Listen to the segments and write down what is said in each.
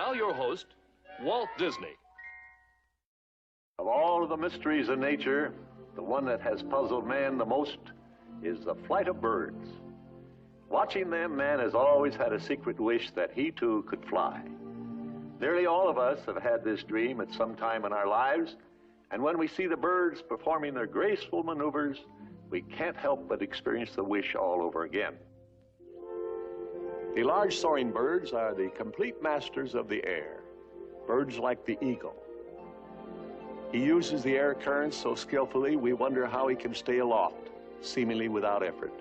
now your host, Walt Disney. Of all of the mysteries in nature, the one that has puzzled man the most is the flight of birds. Watching them, man has always had a secret wish that he too could fly. Nearly all of us have had this dream at some time in our lives, and when we see the birds performing their graceful maneuvers, we can't help but experience the wish all over again. The large soaring birds are the complete masters of the air, birds like the eagle. He uses the air currents so skillfully, we wonder how he can stay aloft, seemingly without effort.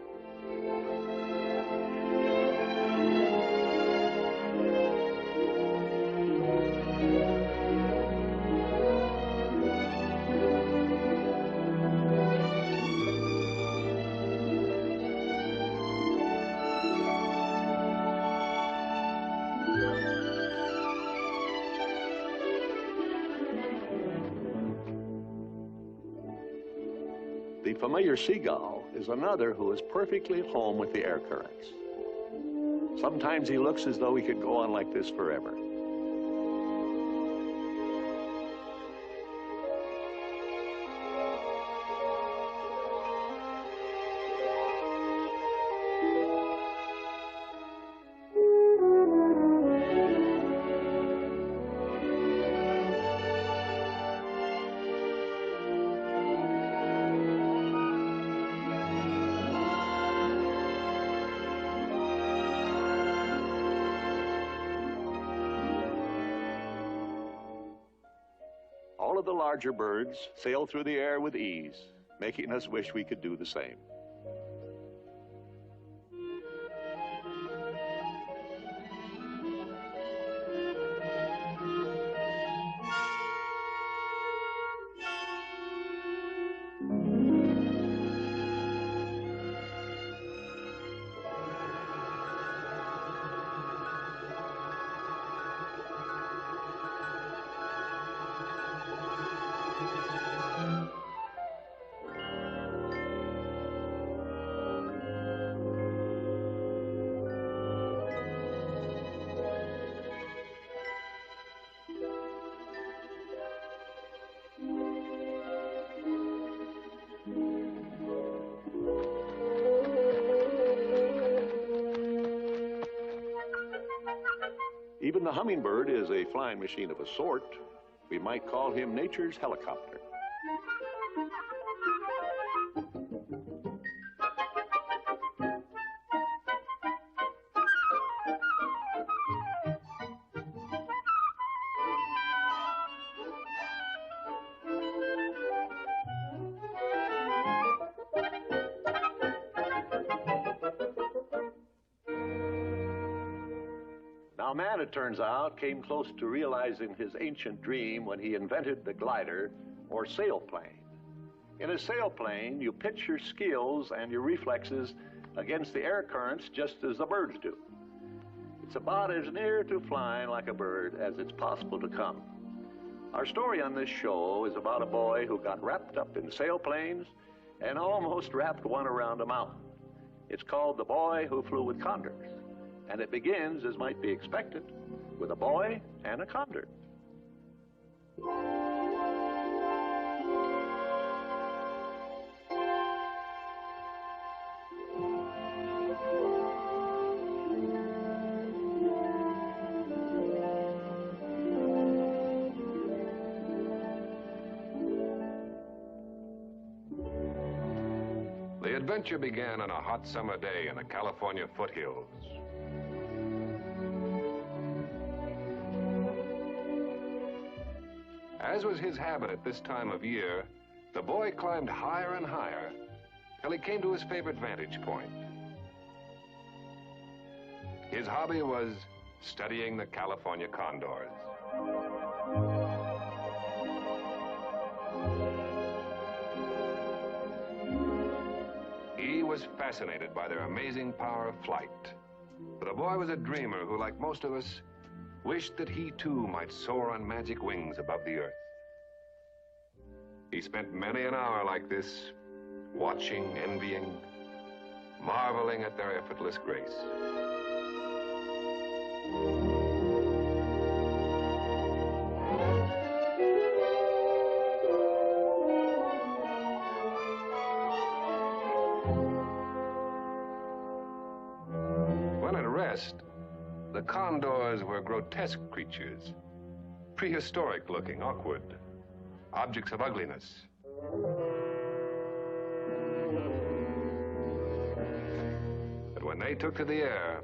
The familiar seagull is another who is perfectly at home with the air currents. Sometimes he looks as though he could go on like this forever. All of the larger birds sail through the air with ease, making us wish we could do the same. Even the hummingbird is a flying machine of a sort. We might call him nature's helicopter. Now, man, it turns out, came close to realizing his ancient dream when he invented the glider, or sailplane. In a sailplane, you pitch your skills and your reflexes against the air currents just as the birds do. It's about as near to flying like a bird as it's possible to come. Our story on this show is about a boy who got wrapped up in sailplanes and almost wrapped one around a mountain. It's called The Boy Who Flew with Condors. And it begins, as might be expected, with a boy and a condor. The adventure began on a hot summer day in the California foothills. As was his habit at this time of year, the boy climbed higher and higher till he came to his favorite vantage point. His hobby was studying the California condors. He was fascinated by their amazing power of flight. But the boy was a dreamer who, like most of us, wished that he too might soar on magic wings above the earth. He spent many an hour like this, watching, envying, marveling at their effortless grace. The Condors were grotesque creatures, prehistoric looking, awkward, objects of ugliness. But when they took to the air,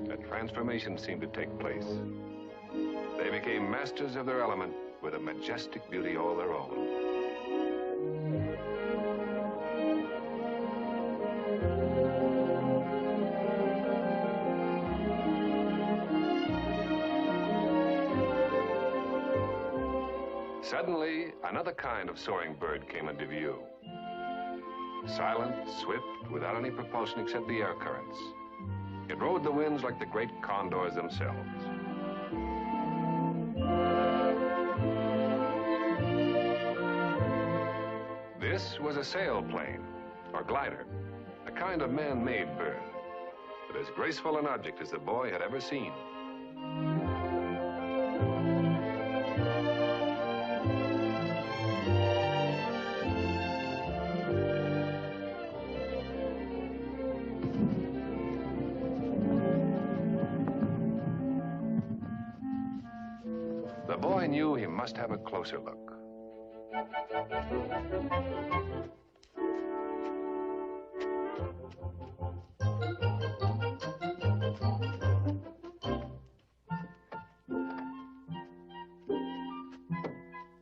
a transformation seemed to take place. They became masters of their element with a majestic beauty all their own. Suddenly, another kind of soaring bird came into view. Silent, swift, without any propulsion except the air currents. It rode the winds like the great condors themselves. This was a sailplane, or glider, a kind of man-made bird, but as graceful an object as the boy had ever seen. The boy knew he must have a closer look.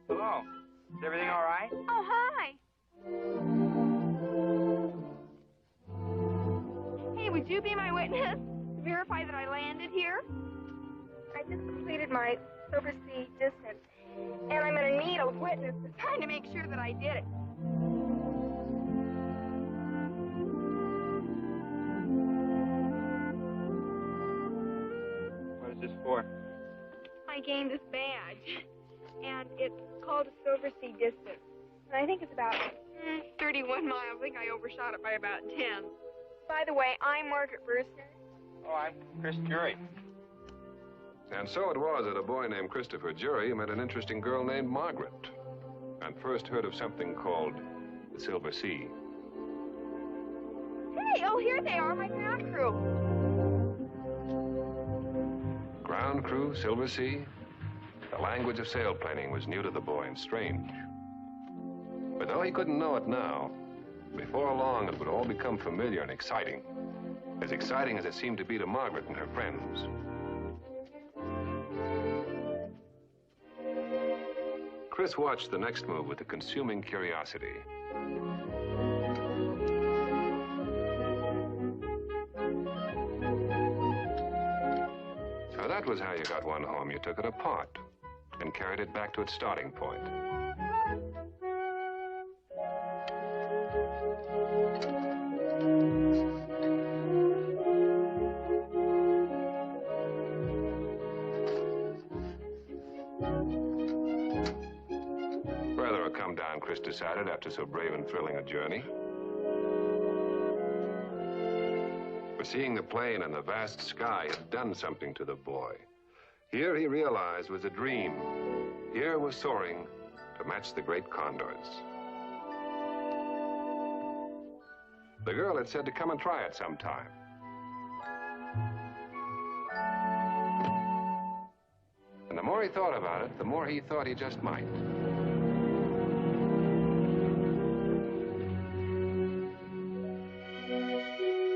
Hello. Is everything all right? Oh, hi. Hey, would you be my witness to verify that I landed here? I just completed my overseas distance, and I'm going to need a witness to sign to make sure that I did it. What is this for? I gained this badge, and it's called a silver sea distance. And I think it's about 31 miles. I think I overshot it by about 10. By the way, I'm Margaret Brewster. Oh, I'm Chris Jury. And so it was that a boy named Christopher Jury met an interesting girl named Margaret, and first heard of something called the Silver Sea. Hey, oh, here they are, my ground crew. Ground crew, Silver Sea. The language of sailplaning was new to the boy and strange. But though he couldn't know it now, before long it would all become familiar and exciting. As exciting as it seemed to be to Margaret and her friends. Chris watched the next move with a consuming curiosity. So that was how you got one home. You took it apart and carried it back to its starting point. Rather a come down, Chris decided, after so brave and thrilling a journey. For seeing the plane and the vast sky had done something to the boy. Here, he realized, was a dream. Here was soaring to match the great condors. The girl had said to come and try it sometime. And the more he thought about it, the more he thought he just might.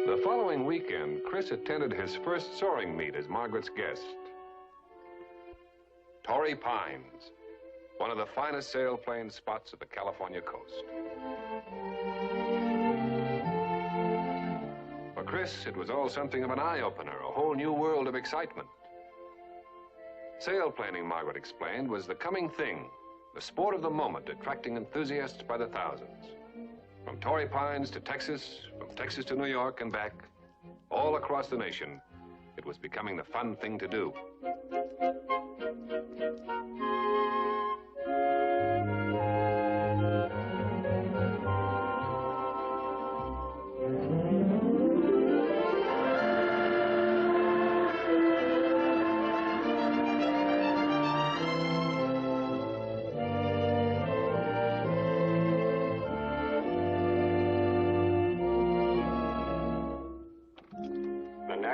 The following weekend, Chris attended his first soaring meet as Margaret's guest. Torrey Pines, one of the finest sailplane spots of the California coast. For Chris, it was all something of an eye-opener, a whole new world of excitement. Sailplaning, Margaret explained, was the coming thing, the sport of the moment, attracting enthusiasts by the thousands. From Torrey Pines to Texas, from Texas to New York and back, all across the nation, it was becoming the fun thing to do.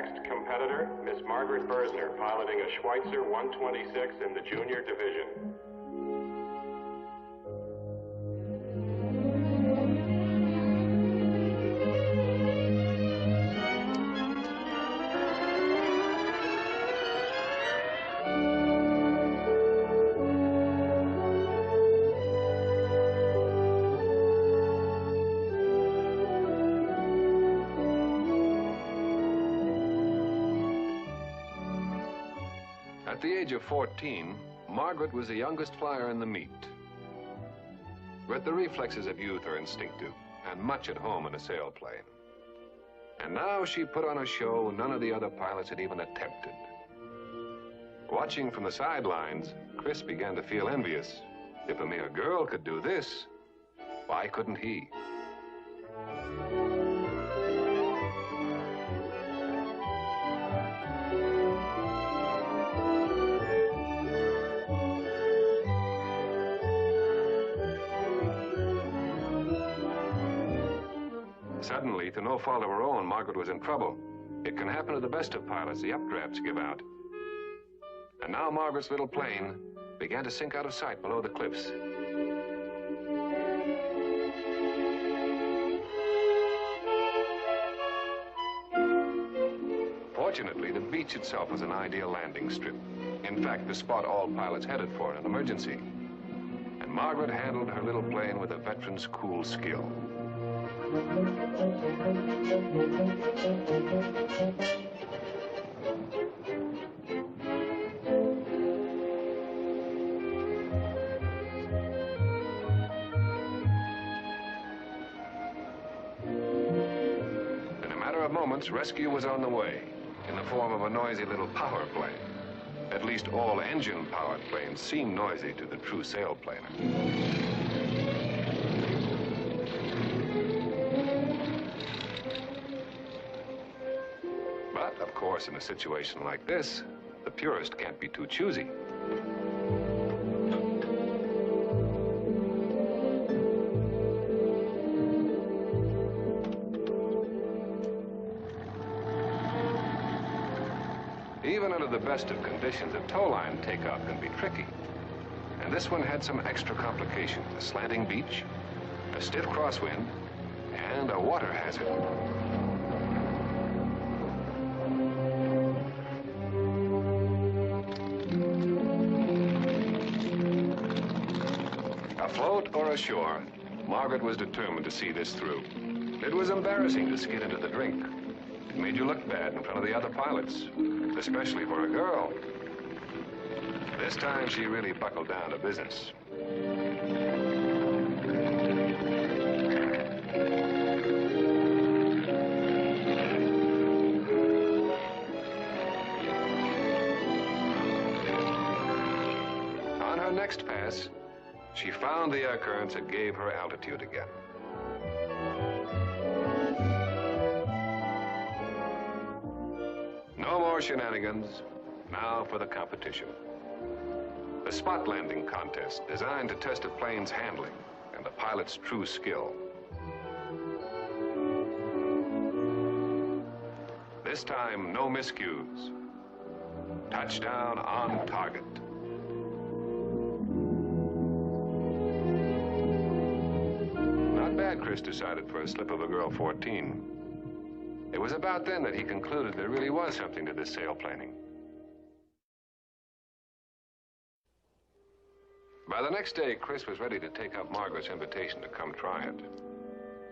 next competitor, Miss Margaret Bersner, piloting a Schweitzer 126 in the junior division. At the age of 14, Margaret was the youngest flyer in the meet. But the reflexes of youth are instinctive and much at home in a sailplane. And now she put on a show none of the other pilots had even attempted. Watching from the sidelines, Chris began to feel envious. If a mere girl could do this, why couldn't he? Suddenly, through no fault of her own, Margaret was in trouble. It can happen to the best of pilots. The updrafts give out. And now Margaret's little plane began to sink out of sight below the cliffs. Fortunately, the beach itself was an ideal landing strip. In fact, the spot all pilots headed for in an emergency. And Margaret handled her little plane with a veteran's cool skill. In a matter of moments, rescue was on the way in the form of a noisy little power plane. At least all engine-powered planes seem noisy to the true sailplaner. But, of course, in a situation like this, the purist can't be too choosy. Even under the best of conditions, a tow line takeoff can be tricky. And this one had some extra complications: a slanting beach, a stiff crosswind, and a water hazard. Afloat or ashore, Margaret was determined to see this through. It was embarrassing to skid into the drink. It made you look bad in front of the other pilots, especially for a girl. This time, she really buckled down to business. On her next pass, she found the air currents that gave her altitude again. No more shenanigans. Now for the competition. A spot landing contest designed to test a plane's handling and the pilot's true skill. This time, no miscues. Touchdown on target. Not bad, Chris decided, for a slip of a girl 14. It was about then that he concluded there really was something to this sailplaning. By the next day, Chris was ready to take up Margaret's invitation to come try it.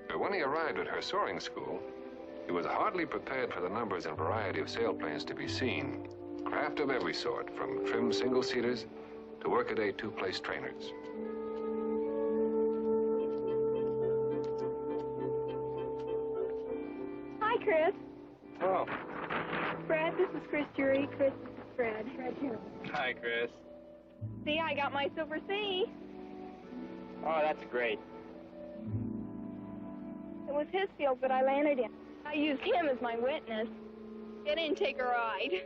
But when he arrived at her soaring school, he was hardly prepared for the numbers and variety of sailplanes to be seen. Craft of every sort, from trim single-seaters to workaday two-place trainers. Hi, Chris. Oh. Fred, this is Chris Jury. Chris, this is Fred. Fred here. Hi, Chris. See, I got my Silver C. Oh, that's great. It was his field that I landed in. I used him as my witness. Get in, take a ride.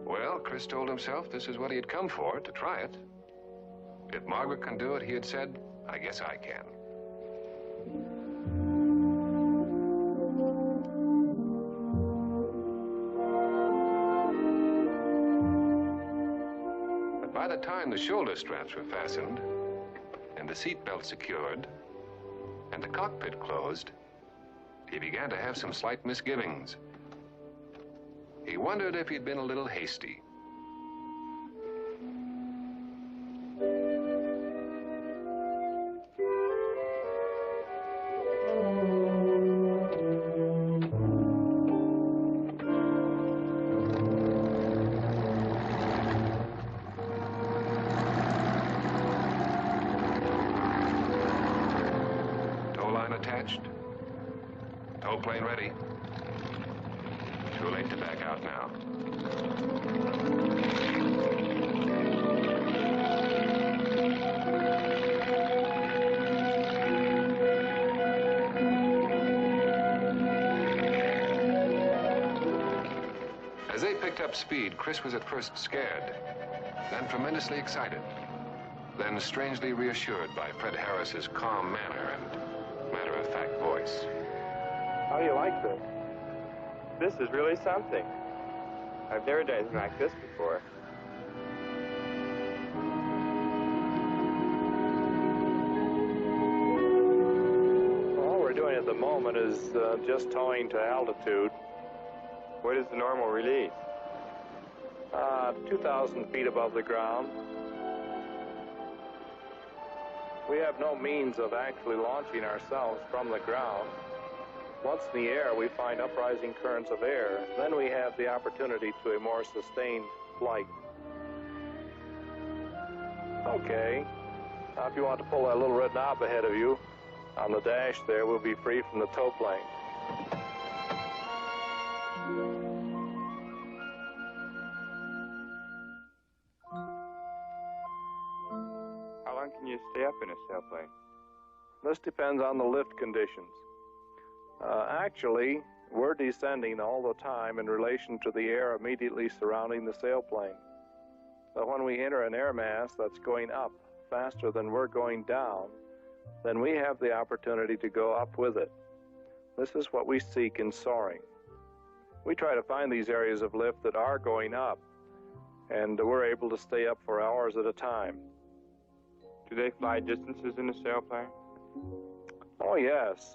Well, Chris told himself this is what he had come for, to try it. If Margaret can do it, he had said, I guess I can. shoulder straps were fastened, and the seat belt secured, and the cockpit closed, he began to have some slight misgivings. He wondered if he'd been a little hasty. Attached. Tow plane ready. Too late to back out now. As they picked up speed, Chris was at first scared, then tremendously excited, then strangely reassured by Fred Harris's calm manner and matter-of-fact voice. How do you like this? This is really something. I've never done anything like this before. All we're doing at the moment is just towing to altitude. What is the normal release? 2,000 feet above the ground. We have no means of actually launching ourselves from the ground. Once in the air, we find uprising currents of air. Then we have the opportunity to a more sustained flight. Okay. Now, if you want to pull that little red knob ahead of you, on the dash there, we'll be free from the tow plane. How long can you stay up in a sailplane? This depends on the lift conditions. Actually, we're descending all the time in relation to the air immediately surrounding the sailplane. But when we enter an air mass that's going up faster than we're going down, then we have the opportunity to go up with it. This is what we seek in soaring. We try to find these areas of lift that are going up, and we're able to stay up for hours at a time. Do they fly distances in a sailplane? Oh, yes.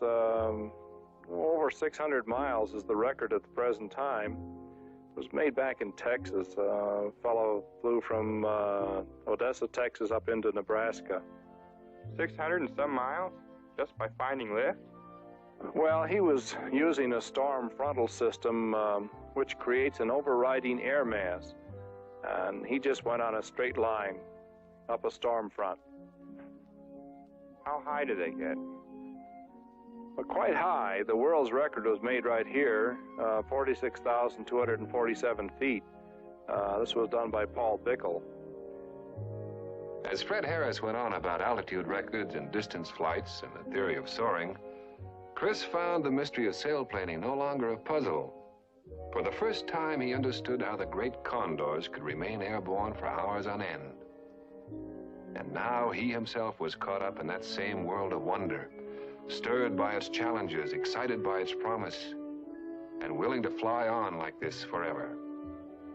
Over 600 miles is the record at the present time. It was made back in Texas. A fellow flew from Odessa, Texas, up into Nebraska. 600 and some miles? Just by finding lift? Well, he was using a storm frontal system, which creates an overriding air mass. And he just went on a straight line up a storm front. How high do they get? Well, quite high. The world's record was made right here, 46,247 feet. This was done by Paul Bickle. As Fred Harris went on about altitude records and distance flights and the theory of soaring, Chris found the mystery of sailplaning no longer a puzzle. For the first time, he understood how the great Condors could remain airborne for hours on end. And now he himself was caught up in that same world of wonder, stirred by its challenges, excited by its promise, and willing to fly on like this forever.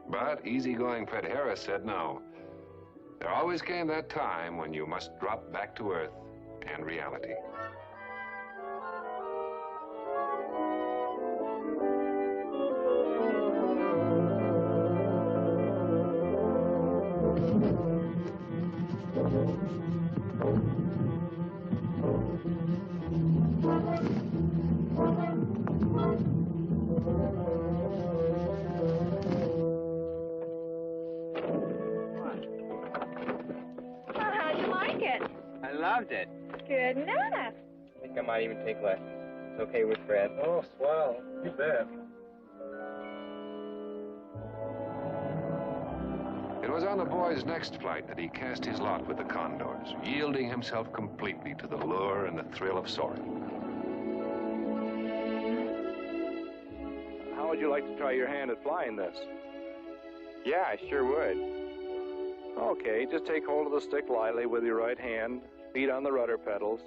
But easygoing Fred Harris said no. There always came that time when you must drop back to earth and reality. Loved it. Good enough. I think I might even take lessons. It's okay with Fred. Oh, swell. You bet. It was on the boy's next flight that he cast his lot with the Condors, yielding himself completely to the lure and the thrill of soaring. How would you like to try your hand at flying this? Yeah, I sure would. Okay, just take hold of the stick lightly with your right hand, feet on the rudder pedals.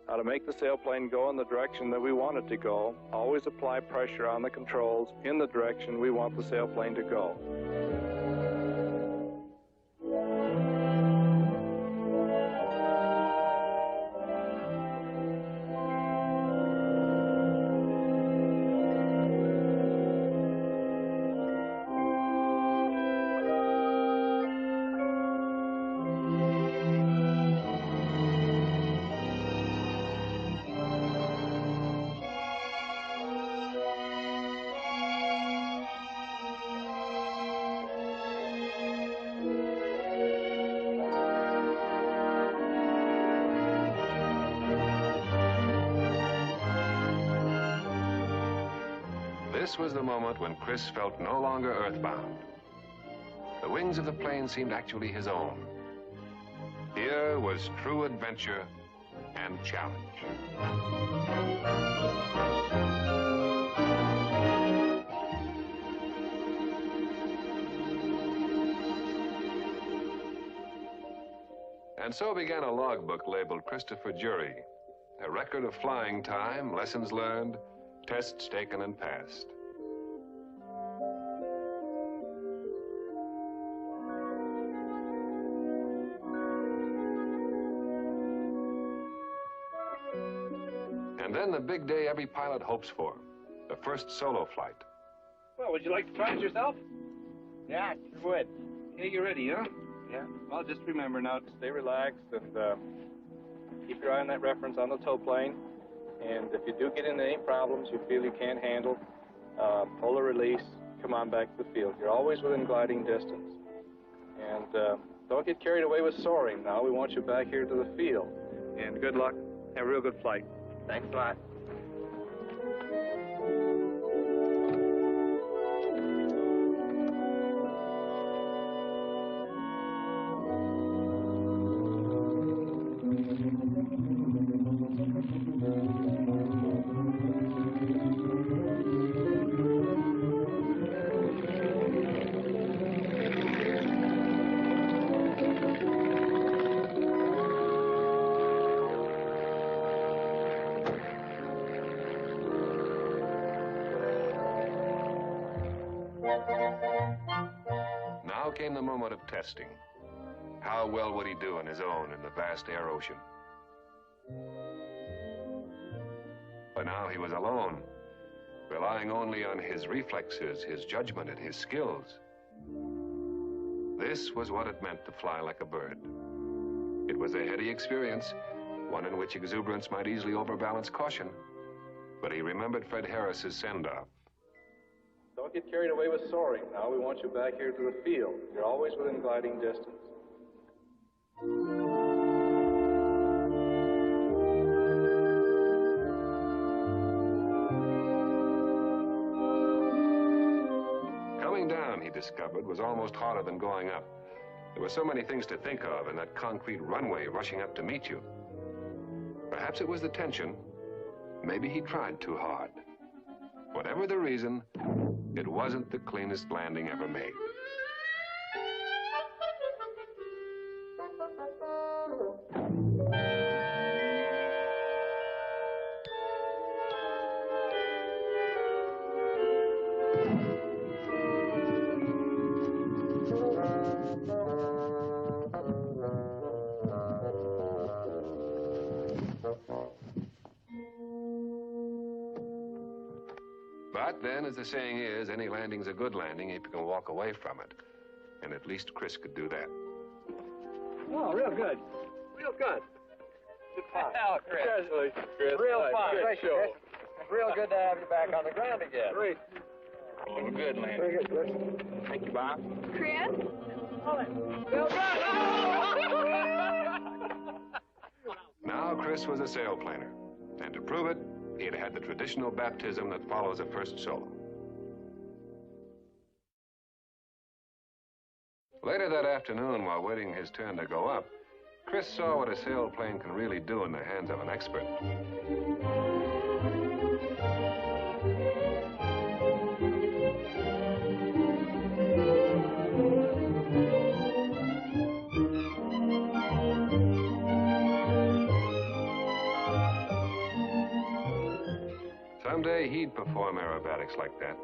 Now, to make the sailplane go in the direction that we want it to go, always apply pressure on the controls in the direction we want the sailplane to go. This was the moment when Chris felt no longer earthbound. The wings of the plane seemed actually his own. Here was true adventure and challenge. And so began a logbook labeled Christopher Jury, a record of flying time, lessons learned, tests taken and passed. And then the big day every pilot hopes for, the first solo flight. Well, would you like to try it yourself? Yeah, sure would. Okay, you ready, huh? Yeah. Well, just remember now to stay relaxed and keep your eye on that reference on the tow plane. And if you do get into any problems you feel you can't handle, pull a release, come on back to the field. You're always within gliding distance. And don't get carried away with soaring now. We want you back here to the field. And good luck. Have a real good flight. Thanks a lot. Now came the moment of testing. How well would he do on his own in the vast air ocean? But now he was alone, relying only on his reflexes, his judgment, and his skills. This was what it meant to fly like a bird. It was a heady experience, one in which exuberance might easily overbalance caution. But he remembered Fred Harris's send-off. Don't get carried away with soaring now. We want you back here to the field. You're always within gliding distance. Coming down, he discovered, was almost harder than going up. There were so many things to think of in that concrete runway rushing up to meet you. Perhaps it was the tension. Maybe he tried too hard. Whatever the reason, it wasn't the cleanest landing ever made. But then, as the saying is, any landing's a good landing if you can walk away from it. And at least Chris could do that. Oh, real good. Real good. Good fun. Oh, Chris. Congratulations, Chris. Real fun. Great show. Real good to have you back on the ground again. Great. Oh, we're good, Landon. Very good. Thank you, Bob. Chris? Real good. Now Chris was a sailplaner. And to prove it, he had had the traditional baptism that follows a first solo. Later that afternoon, while waiting his turn to go up, Chris saw what a sailplane can really do in the hands of an expert. Someday he'd perform aerobatics like that.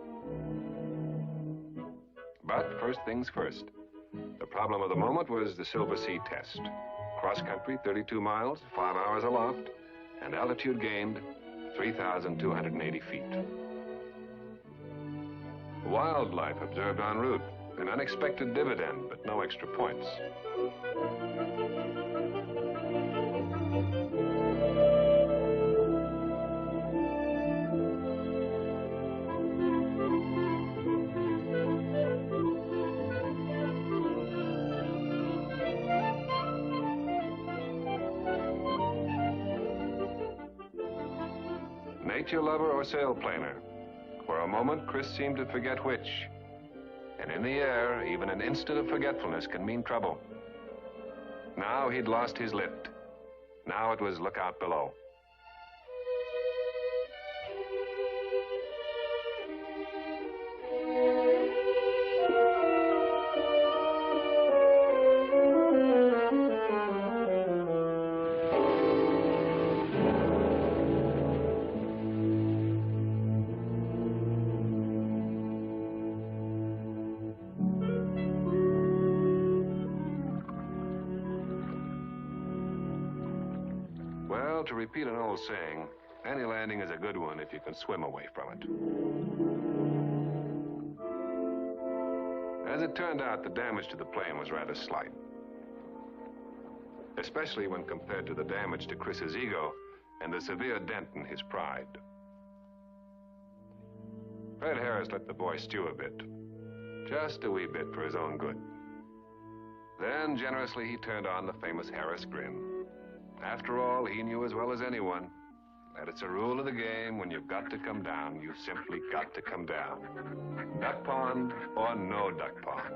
But first things first. The problem of the moment was the Silver Sea test. Cross-country, 32 miles, 5 hours aloft, and altitude gained 3,280 feet. Wildlife observed en route, an unexpected dividend, but no extra points. Nature lover or sailplaner, For a moment, Chris seemed to forget which. And in the air, even an instant of forgetfulness can mean trouble. Now he'd lost his lift. Now it was look out below. Well, to repeat an old saying, any landing is a good one if you can swim away from it. As it turned out, the damage to the plane was rather slight, especially when compared to the damage to Chris's ego and the severe dent in his pride. Fred Harris let the boy stew a bit, just a wee bit for his own good. Then, generously, he turned on the famous Harris grin. After all, he knew as well as anyone that it's a rule of the game: when you've got to come down, you've simply got to come down. Duck pond or no duck pond.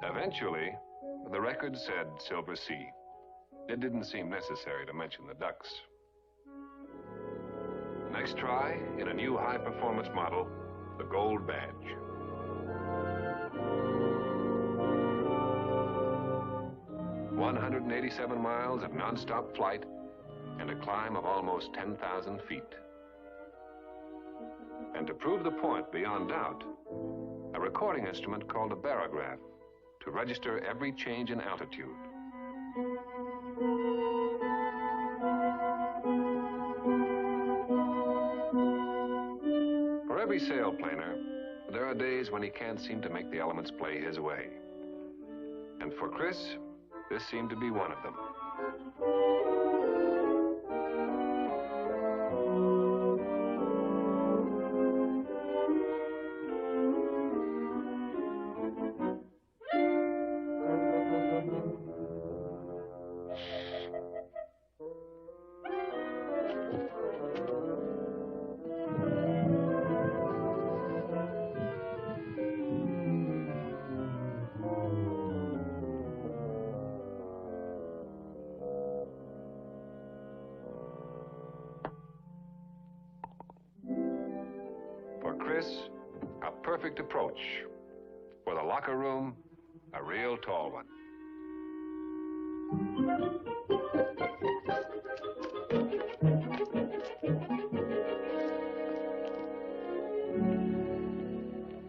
Eventually, the record said Silver Sea. It didn't seem necessary to mention the ducks. Next try, in a new high-performance model, the Gold Badge. "187 miles of non-stop flight and a climb of almost 10,000 feet. And to prove the point beyond doubt, a recording instrument called a barograph to register every change in altitude. For every sailplaner, there are days when he can't seem to make the elements play his way. And for Chris, this seemed to be one of them. For Chris, a perfect approach. For the locker room, a real tall one.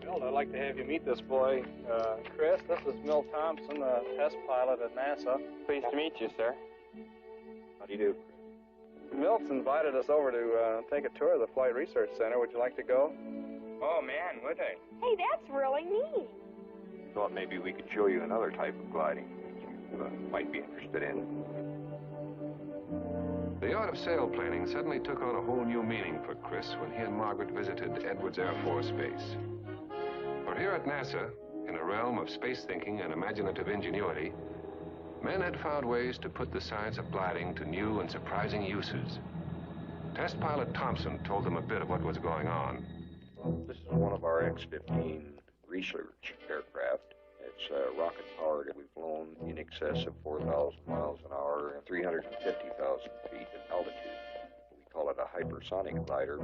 Milt, I'd like to have you meet this boy. Chris, this is Milt Thompson, a test pilot at NASA. Pleased to meet you, sir. How do you do? Milt's invited us over to take a tour of the Flight Research Center. Would you like to go? Oh, man, would I? Hey, that's really neat. Thought maybe we could show you another type of gliding you might be interested in. The art of sailplaning suddenly took on a whole new meaning for Chris when he and Margaret visited Edwards Air Force Base. For here at NASA, in a realm of space thinking and imaginative ingenuity, men had found ways to put the science of gliding to new and surprising uses. Test pilot Thompson told them a bit of what was going on. This is one of our X-15 research aircraft. It's rocket-powered. We've flown in excess of 4,000 miles an hour and 350,000 feet at altitude. We call it a hypersonic glider.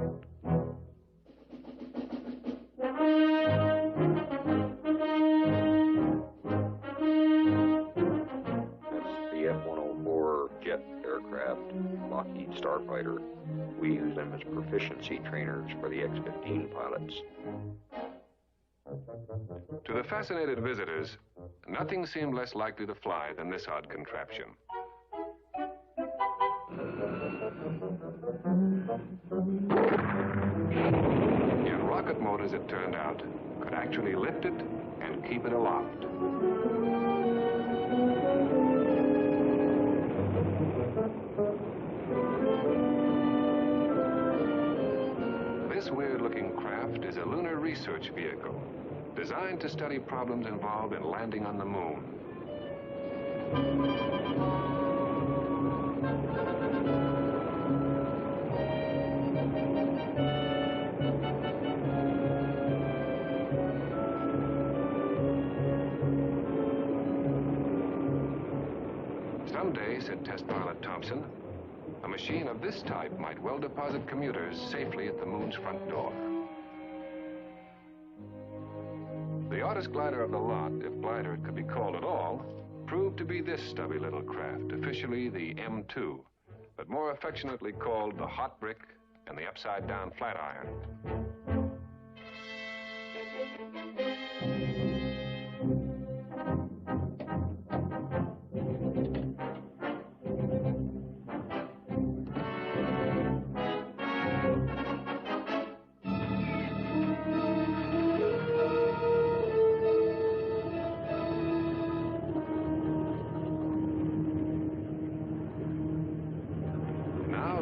F-104 jet aircraft, Lockheed Starfighter. We use them as proficiency trainers for the X-15 pilots. To the fascinated visitors, nothing seemed less likely to fly than this odd contraption. Yet rocket motors, it turned out, could actually lift it and keep it aloft. This weird-looking gliding craft is a lunar research vehicle designed to study problems involved in landing on the moon. Someday, said test pilot Thompson, a machine of this type might well deposit commuters safely at the moon's front door. The oddest glider of the lot, if glider it could be called at all, proved to be this stubby little craft, officially the M2, but more affectionately called the Hot Brick and the Upside-Down Flatiron.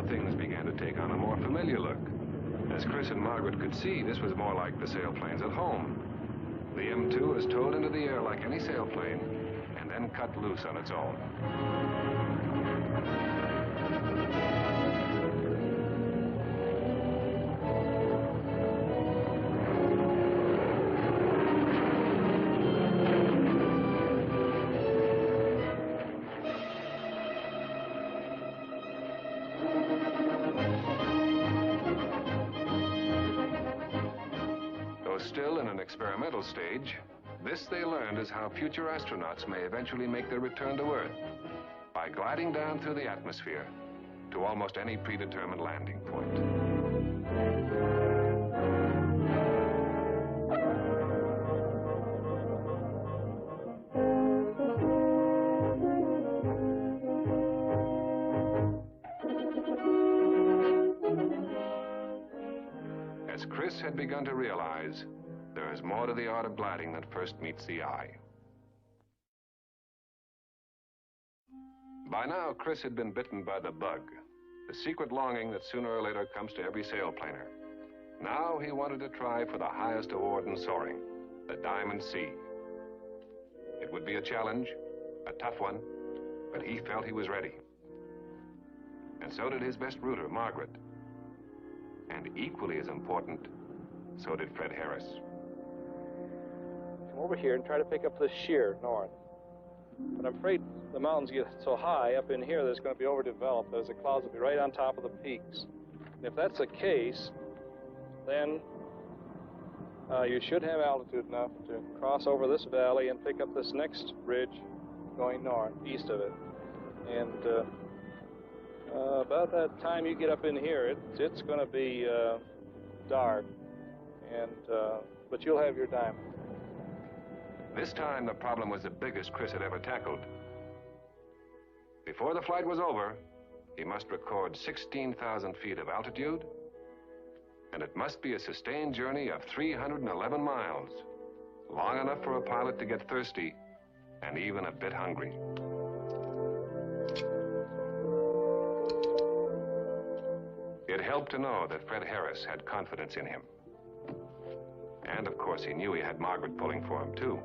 Things began to take on a more familiar look. As Chris and Margaret could see, this was more like the sailplanes at home. The M2 was towed into the air like any sailplane and then cut loose on its own. Still in an experimental stage, this they learned is how future astronauts may eventually make their return to Earth, by gliding down through the atmosphere to almost any predetermined landing point. As Chris had begun to realize, there is more to the art of gliding than first meets the eye. By now, Chris had been bitten by the bug, the secret longing that sooner or later comes to every sailplaner. Now he wanted to try for the highest award in soaring, the Diamond C. It would be a challenge, a tough one, but he felt he was ready. And so did his best router, Margaret. And equally as important, so did Fred Harris. Come over here and try to pick up this sheer north. But I'm afraid the mountains get so high up in here that it's going to be overdeveloped, as the clouds will be right on top of the peaks. And if that's the case, then you should have altitude enough to cross over this valley and pick up this next ridge going north, east of it. And about that time you get up in here, it's going to be dark, and but you'll have your diamond. This time, the problem was the biggest Chris had ever tackled. Before the flight was over, he must record 16,000 feet of altitude, and it must be a sustained journey of 311 miles, long enough for a pilot to get thirsty and even a bit hungry. It helped to know that Fred Harris had confidence in him. And, of course, he knew he had Margaret pulling for him, too.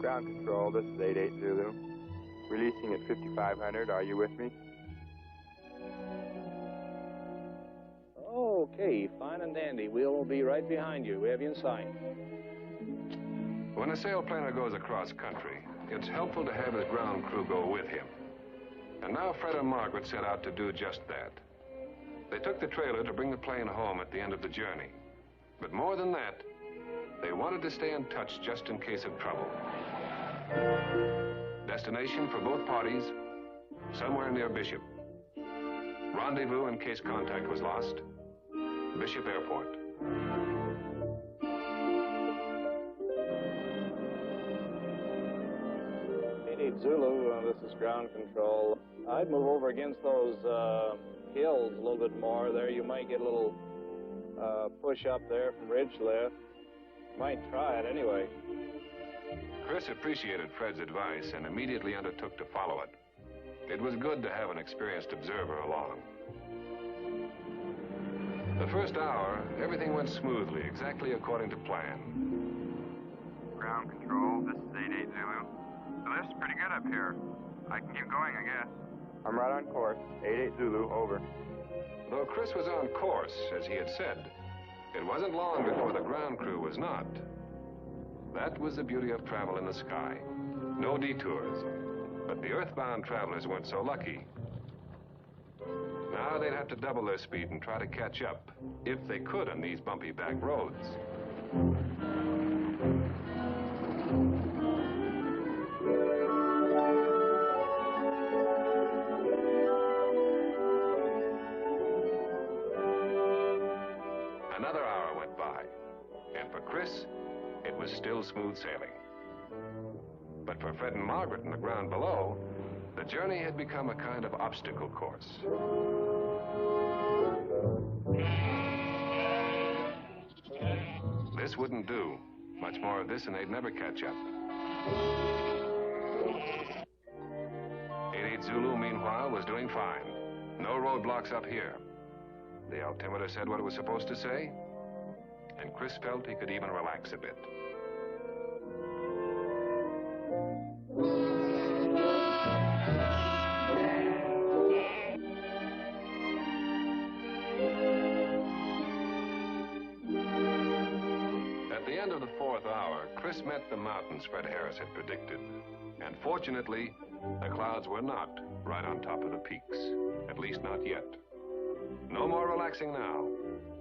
Ground control, this is 88 Zulu. Releasing at 5,500, are you with me? Okay, fine and dandy. We'll be right behind you. We have you in sight. When a sailplaner goes across country, it's helpful to have his ground crew go with him. And now Fred and Margaret set out to do just that. They took the trailer to bring the plane home at the end of the journey. But more than that, they wanted to stay in touch just in case of trouble. Destination for both parties, somewhere near Bishop. Rendezvous in case contact was lost, Bishop Airport. 88 Zulu, this is ground control. I'd move over against those hills a little bit more. There you might get a little push up there from ridge lift. Might try it anyway. Chris appreciated Fred's advice and immediately undertook to follow it. It was good to have an experienced observer along. The first hour, everything went smoothly, exactly according to plan. Ground control, this is 88 Zulu. The lift's pretty good up here. I can keep going, I guess. I'm right on course. 88 Zulu, over. Though Chris was on course, as he had said, it wasn't long before the ground crew was not. That was the beauty of travel in the sky. No detours. But the earthbound travelers weren't so lucky. Now they'd have to double their speed and try to catch up, if they could on these bumpy back roads. Another hour went by, and for Chris, it was still smooth sailing. But for Fred and Margaret in the ground below, the journey had become a kind of obstacle course. This wouldn't do. Much more of this and they'd never catch up. 88 Zulu, meanwhile, was doing fine. No roadblocks up here. The altimeter said what it was supposed to say, and Chris felt he could even relax a bit. At the end of the fourth hour, Chris met the mountains Fred Harris had predicted. And fortunately, the clouds were not right on top of the peaks, at least not yet. No more relaxing now.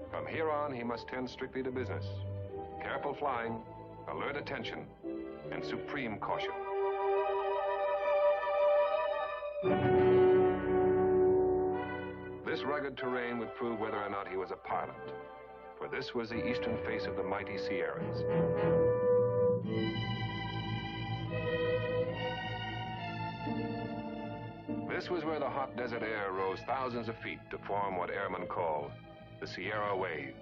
From here on, he must tend strictly to business. Careful flying, alert attention, and supreme caution. This rugged terrain would prove whether or not he was a pilot, for this was the eastern face of the mighty Sierras. This was where the hot desert air rose thousands of feet to form what airmen call the Sierra Wave.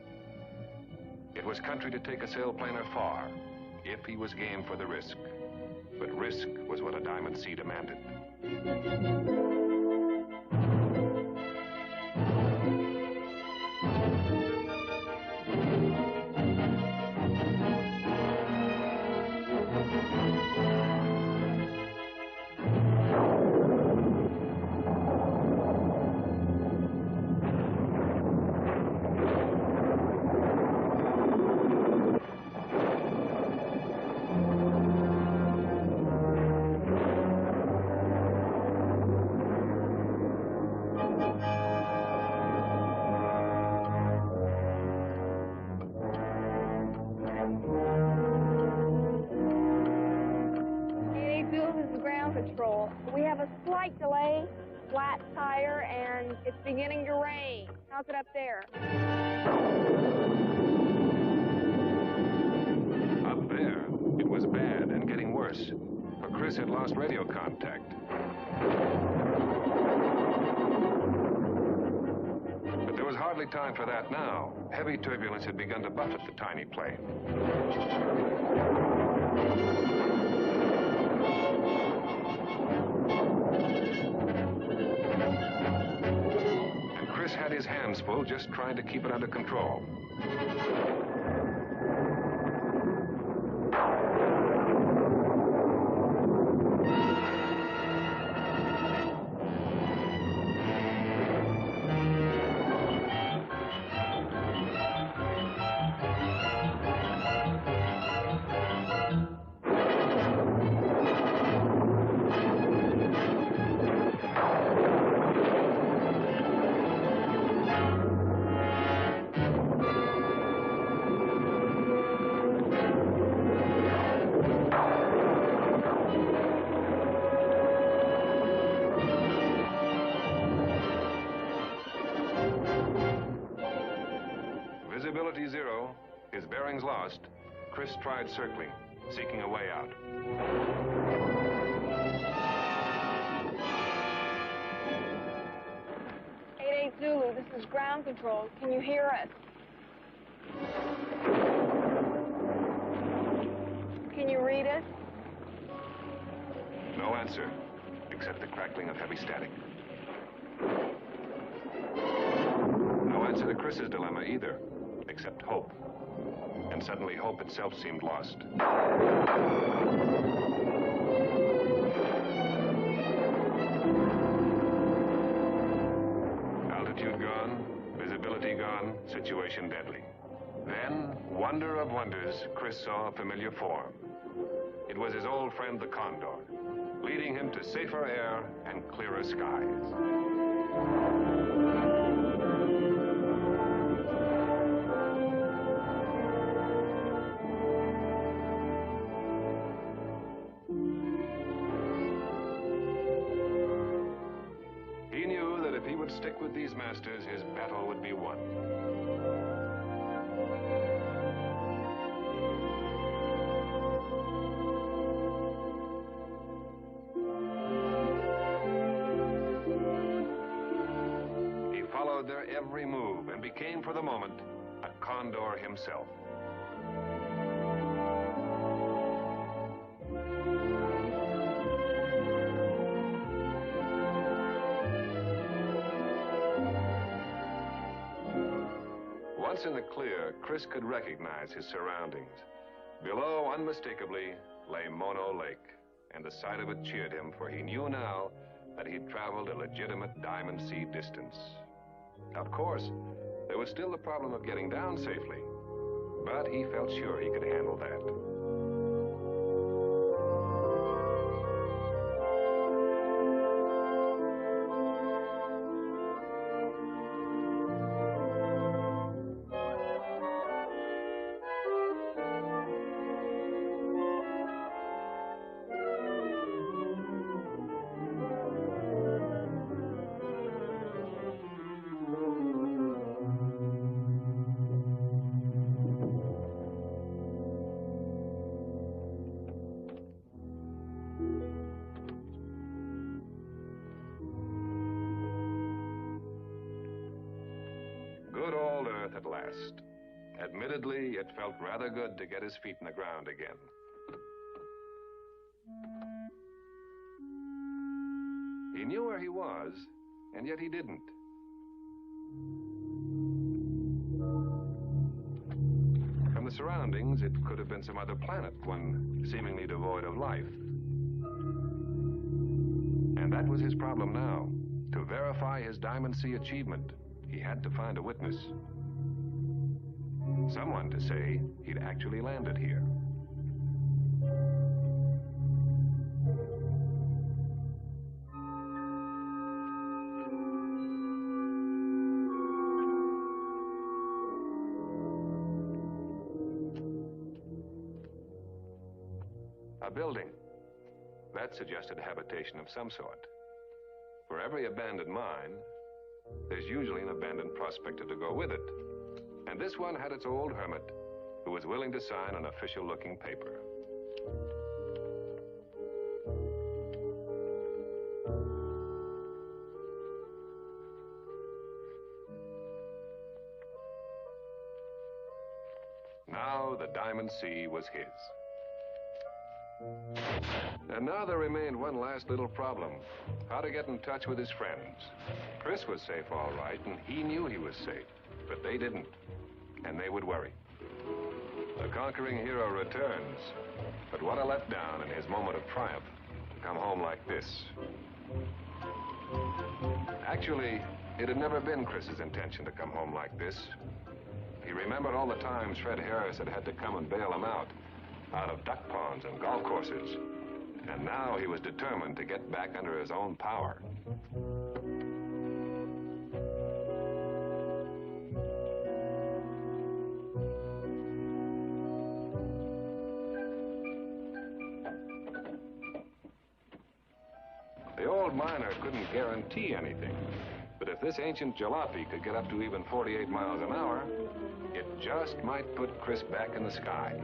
It was country to take a sailplaner far, if he was game for the risk. But risk was what a diamond sea demanded. We have a slight delay, flat tire, and it's beginning to rain. How's it up there? Up there, it was bad and getting worse, for Chris had lost radio contact. But there was hardly time for that now. Heavy turbulence had begun to buffet the tiny plane. Chris had his hands full just trying to keep it under control. bearings lost, Chris tried circling, seeking a way out. 88 Zulu, this is ground control. Can you hear us? Can you read us? No answer, except the crackling of heavy static. No answer to Chris's dilemma either, except hope. And suddenly hope itself seemed lost. Altitude gone, visibility gone, situation deadly. Then, wonder of wonders, Chris saw a familiar form. It was his old friend the Condor, leading him to safer air and clearer skies. He knew that if he would stick with these masters, his battle would be won. He followed their every move and became, for the moment, a Condor himself. Once in the clear, Chris could recognize his surroundings. Below, unmistakably, lay Mono Lake, and the sight of it cheered him, for he knew now that he'd traveled a legitimate Diamond Sea distance. Of course, there was still the problem of getting down safely, but he felt sure he could handle that. Good old Earth at last. Admittedly, it felt rather good to get his feet in the ground again. He knew where he was, and yet he didn't. From the surroundings, it could have been some other planet, one seemingly devoid of life. And that was his problem now. To verify his Diamond Sea achievement, he had to find a witness. Someone to say he'd actually landed here. A building. That suggested habitation of some sort. For every abandoned mine, there's usually an abandoned prospector to go with it. And this one had its old hermit, who was willing to sign an official-looking paper. Now the Diamond Sea was his. And now there remained one last little problem: how to get in touch with his friends. Chris was safe, all right, and he knew he was safe, but they didn't, and they would worry. The conquering hero returns, but what a letdown in his moment of triumph to come home like this. Actually, it had never been Chris's intention to come home like this. He remembered all the times Fred Harris had to come and bail him out of duck ponds and golf courses. And now he was determined to get back under his own power. The old miner couldn't guarantee anything, but if this ancient jalopy could get up to even 48 miles an hour, It just might put Chris back in the sky.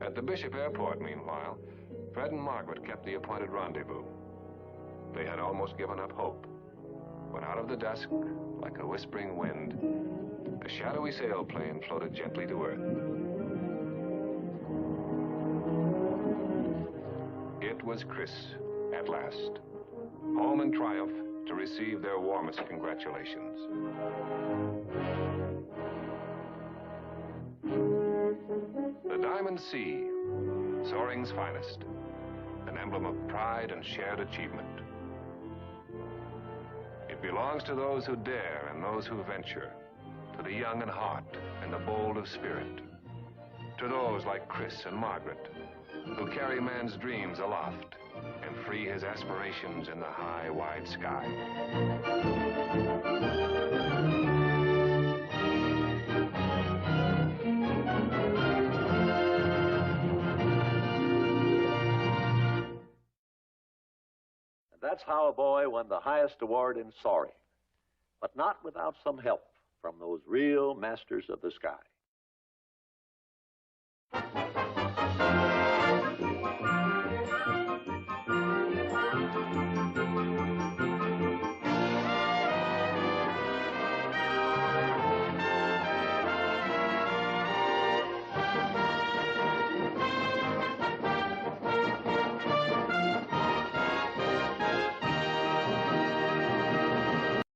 At the Bishop Airport, meanwhile, Fred and Margaret kept the appointed rendezvous. They had almost given up hope when out of the dusk, like a whispering wind, a shadowy sailplane floated gently to Earth. It was Chris, at last, home in triumph to receive their warmest congratulations. The Diamond Sea, soaring's finest, an emblem of pride and shared achievement. It belongs to those who dare and those who venture, to the young in heart and the bold of spirit, to those like Chris and Margaret, who carry man's dreams aloft and free his aspirations in the high, wide sky. That's how a boy won the highest award in soaring, but not without some help from those real masters of the sky.